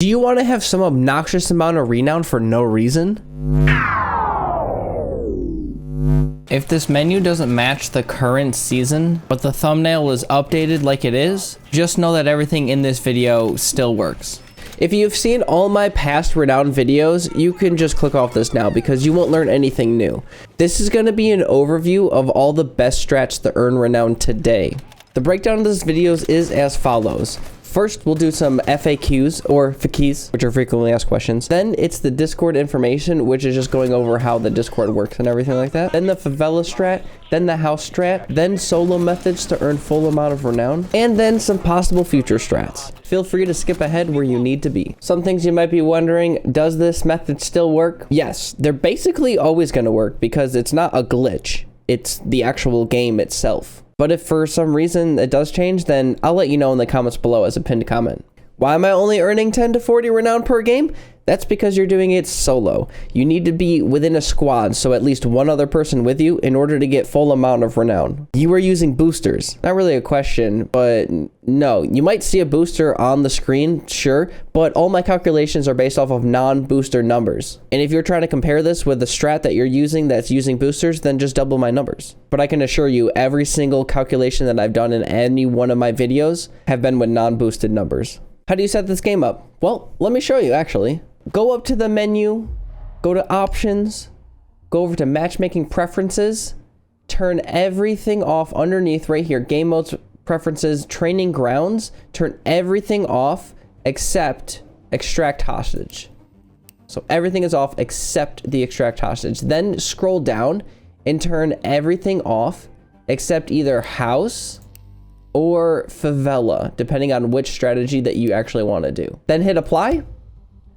Do you want to have some obnoxious amount of renown for no reason? If this menu doesn't match the current season, but the thumbnail is updated like it is, just know that everything in this video still works. If you've seen all my past renown videos, you can just click off this now because you won't learn anything new. This is going to be an overview of all the best strats to earn renown today. The breakdown of this video is as follows. First, we'll do some FAQs or FAQs, which are frequently asked questions. Then it's the Discord information, which is just going over how the Discord works and everything like that. Then the favela strat, then the house strat, then solo methods to earn full amount of renown, and then some possible future strats. Feel free to skip ahead where you need to be. Some things you might be wondering, does this method still work? Yes, they're basically always going to work because it's not a glitch. It's the actual game itself. But if for some reason it does change, then I'll let you know in the comments below as a pinned comment. Why am I only earning 10 to 40 renown per game? That's because you're doing it solo. You need to be within a squad, so at least one other person with you in order to get full amount of renown. You are using boosters. Not really a question, but no. You might see a booster on the screen, sure, but all my calculations are based off of non-booster numbers. And if you're trying to compare this with the strat that you're using that's using boosters, then just double my numbers. But I can assure you, every single calculation that I've done in any one of my videos have been with non-boosted numbers. How do you set this game up? Well, let me show you actually. Go up to the menu, go to options, go over to matchmaking preferences, turn everything off underneath right here, game modes, preferences, training grounds, turn everything off except extract hostage. So everything is off except the extract hostage. Then scroll down and turn everything off except either house or favela, depending on which strategy that you actually want to do. Then hit apply.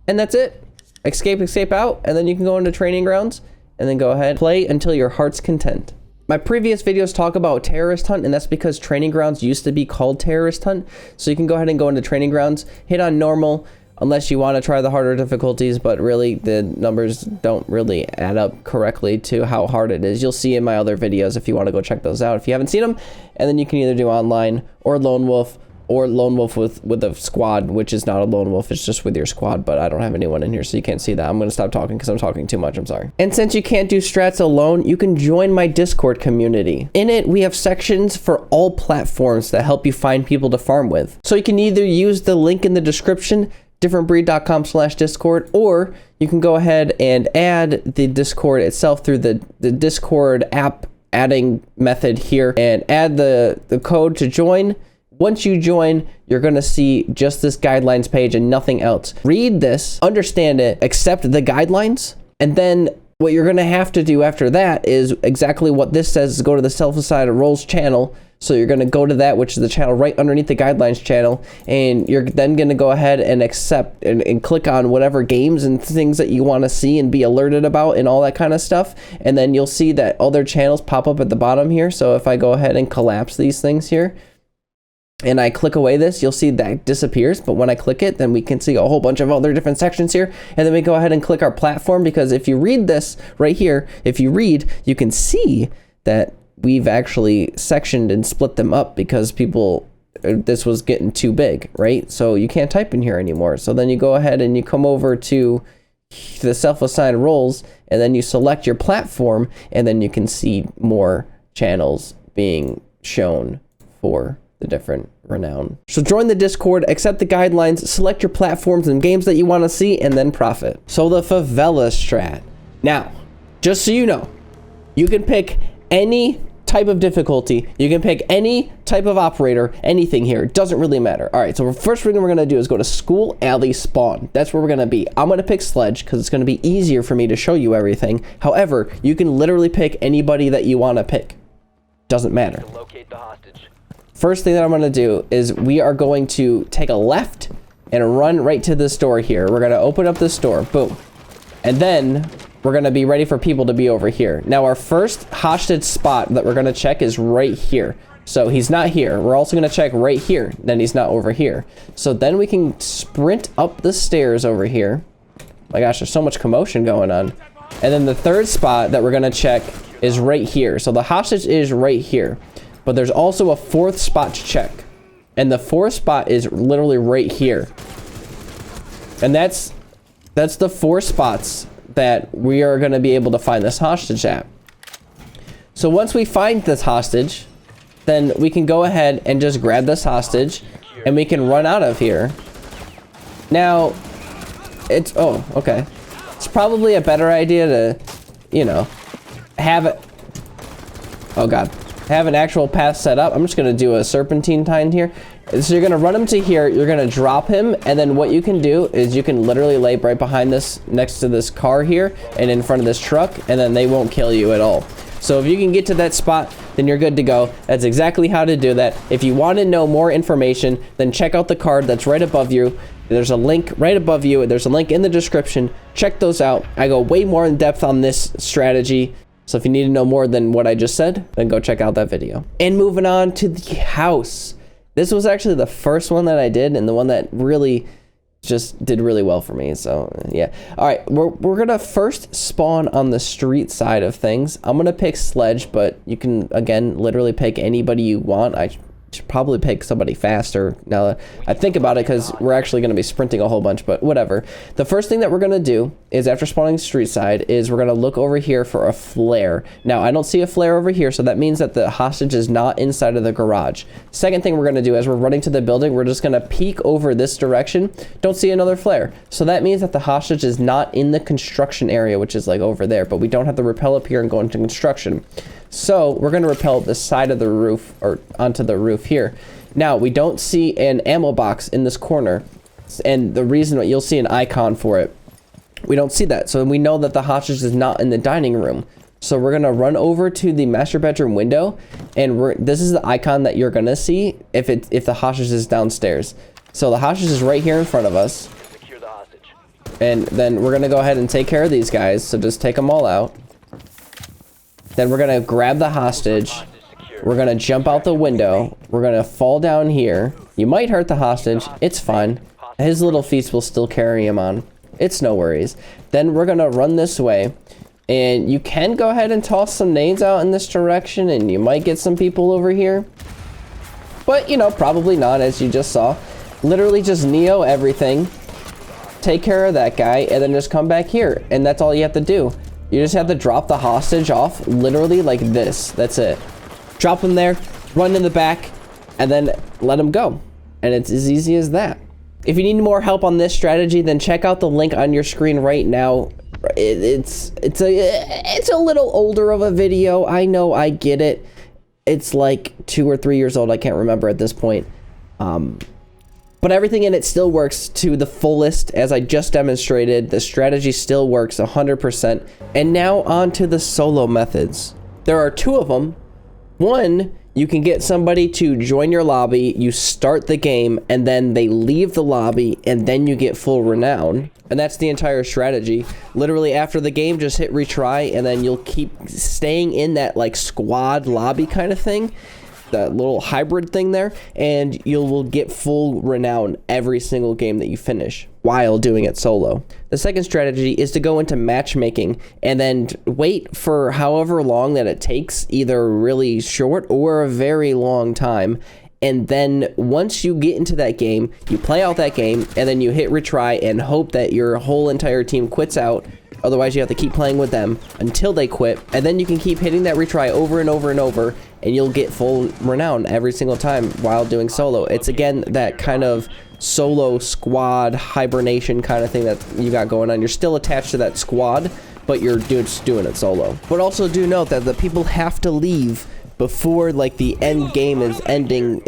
And that's it. Escape out, and then you can go into training grounds, and then go ahead, play until your heart's content. My previous videos talk about terrorist hunt, and that's because training grounds used to be called terrorist hunt. So you can go ahead and go into training grounds, hit on normal, unless you want to try the harder difficulties, but really the numbers don't really add up correctly to how hard it is. You'll see in my other videos if you want to go check those out if you haven't seen them. And then you can either do online or lone wolf, or lone wolf with a squad, which is not a lone wolf, it's just with your squad, but I don't have anyone in here, so you can't see that. I'm gonna stop talking because I'm talking too much, I'm sorry. And since you can't do strats alone, you can join my Discord community. In it, we have sections for all platforms that help you find people to farm with. So you can either use the link in the description, differentbreed.com/discord, or you can go ahead and add the Discord itself through the Discord app adding method here and add the code to join. Once you join, you're going to see just this guidelines page and nothing else. Read this, understand it, accept the guidelines, and then what you're going to have to do after that is exactly what this says, is go to the self-decided roles channel. So you're going to go to that, which is the channel right underneath the guidelines channel, and you're then going to go ahead and accept and click on whatever games and things that you want to see and be alerted about and all that kind of stuff. And then you'll see that other channels pop up at the bottom here. So if I go ahead and collapse these things here, and I click away this, you'll see that disappears. But when I click it, then we can see a whole bunch of other different sections here. And then we go ahead and click our platform, because if you read this right here, if you read, you can see that we've actually sectioned and split them up because this was getting too big, right? So you can't type in here anymore. So then you go ahead and you come over to the self-assigned roles, and then you select your platform, and then you can see more channels being shown for the different renown. So join the Discord, accept the guidelines, select your platforms and games that you want to see, and then profit. So the favela strat. Now, just so you know, you can pick any type of difficulty, you can pick any type of operator, anything here, it doesn't really matter. All right, so the first thing we're gonna do is go to school alley spawn. That's where we're gonna be. I'm gonna pick sledge because it's gonna be easier for me to show you everything. However, you can literally pick anybody that you want to pick. Doesn't matter. Locate the hostage. First thing that I'm going to do is we are going to take a left and run right to this door here. We're going to open up this door, boom. And then we're going to be ready for people to be over here. Now our first hostage spot that we're going to check is right here. So he's not here. We're also going to check right here. Then he's not over here. So then we can sprint up the stairs over here. My gosh, there's so much commotion going on. And then the third spot that we're going to check is right here. So the hostage is right here. But there's also a fourth spot to check. And the fourth spot is literally right here. And that's the 4 spots that we are going to be able to find this hostage at. So once we find this hostage, then we can go ahead and just grab this hostage and we can run out of here. Now, it's, oh, okay. It's probably a better idea to, you know, have it, oh God, have an actual path set up. I'm just going to do a serpentine here. So you're going to run him to here, you're going to drop him, and then what you can do is you can literally lay right behind this, next to this car here, and in front of this truck, and then they won't kill you at all. So if you can get to that spot, then you're good to go. That's exactly how to do that. If you want to know more information, then check out the card that's right above you. There's a link right above you. There's a link in the description. Check those out. I go way more in depth on this strategy. So if you need to know more than what I just said, then go check out that video. And moving on to the house. This was actually the first one that I did, and the one that really just did really well for me. So yeah. All right, we're gonna first spawn on the street side of things. I'm gonna pick Sledge, but you can again literally pick anybody you want. I should probably pick somebody faster now that I think about it, because we're actually going to be sprinting a whole bunch, but whatever. The first thing that we're going to do is, after spawning street side, is we're going to look over here for a flare. Now, I don't see a flare over here, so that means that the hostage is not inside of the garage. Second thing we're going to do, as we're running to the building, we're just going to peek over this direction. Don't see another flare. So that means that the hostage is not in the construction area, which is like over there, but we don't have to rappel up here and go into construction. So we're going to rappel the side of the roof, or onto the roof here. Now, we don't see an ammo box in this corner, and the reason that you'll see an icon for it, we don't see that. So we know that the hostage is not in the dining room. So we're going to run over to the master bedroom window, and this is the icon that you're going to see if the hostage is downstairs. So the hostage is right here in front of us. And then we're going to go ahead and take care of these guys. So just take them all out. Then we're going to grab the hostage. We're going to jump out the window. We're going to fall down here. You might hurt the hostage. It's fine. His little feet will still carry him on. It's no worries. Then we're going to run this way. And you can go ahead and toss some nades out in this direction, and you might get some people over here. But, you know, probably not, as you just saw. Literally just Neo everything. Take care of that guy, and then just come back here. And that's all you have to do. You just have to drop the hostage off, literally like this. That's it. Drop him there, run in the back, and then let him go. And it's as easy as that. If you need more help on this strategy, then check out the link on your screen right now. It's a little older of a video. I know, I get it. It's like 2 or 3 years old. I can't remember at this point. But everything in it still works to the fullest, as I just demonstrated. The strategy still works 100%. And now on to the solo methods. There are 2 of them. One, you can get somebody to join your lobby, you start the game, and then they leave the lobby, and then you get full renown. And that's the entire strategy. Literally after the game, just hit retry, and then you'll keep staying in that like squad lobby kind of thing. That little hybrid thing there, and you will get full renown every single game that you finish while doing it solo. The second strategy is to go into matchmaking and then wait for however long that it takes, either really short or a very long time. And then once you get into that game, you play out that game, and then you hit retry and hope that your whole entire team quits out. Otherwise, you have to keep playing with them until they quit, and then you can keep hitting that retry over and over and over, and you'll get full renown every single time while doing solo. It's again that kind of solo squad hibernation kind of thing that you got going on. You're still attached to that squad, but you're just doing it solo. But also do note that the people have to leave before like the end game is ending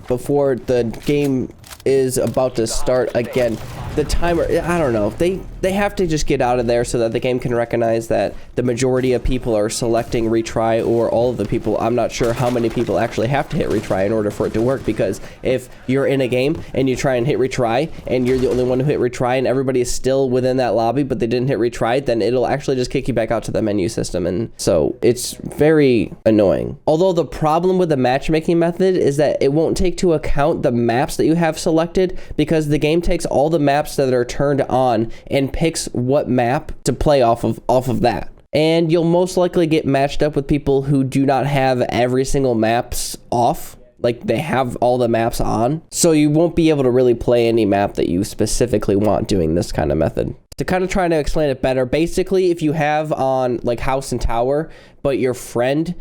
before the game is about to start again. The timer, I don't know, they have to just get out of there so that the game can recognize that the majority of people are selecting retry, or all of the people. I'm not sure how many people actually have to hit retry in order for it to work, because if you're in a game and you try and hit retry and you're the only one who hit retry and everybody is still within that lobby but they didn't hit retry, then it'll actually just kick you back out to the menu system, and so it's very annoying. Although the problem with the matchmaking method is that it won't take into account the maps that you have selected, because the game takes all the maps that are turned on and picks what map to play off of that. And you'll most likely get matched up with people who do not have every single maps off. like they have all the maps on, so you won't be able to really play any map that you specifically want doing this kind of method. To kind of try to explain it better, basically if you have on like house and tower, but your friend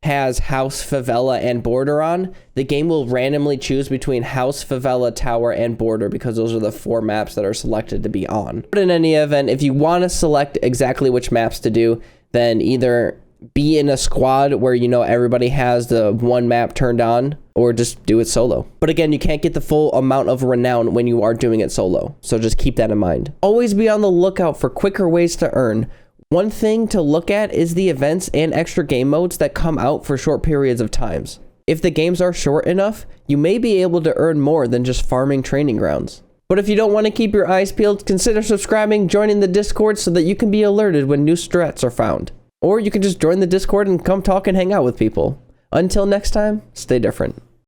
has house, favela, and border on, the game will randomly choose between house, favela, tower, and border because those are the 4 maps that are selected to be on. But in any event, if you want to select exactly which maps to do, then either be in a squad where you know everybody has the 1 map turned on, or just do it solo. But again, you can't get the full amount of renown when you are doing it solo, so just keep that in mind. Always be on the lookout for quicker ways to earn. One thing to look at is the events and extra game modes that come out for short periods of times. If the games are short enough, you may be able to earn more than just farming training grounds. But if you don't want to keep your eyes peeled, consider subscribing, joining the Discord so that you can be alerted when new strats are found. Or you can just join the Discord and come talk and hang out with people. Until next time, stay different.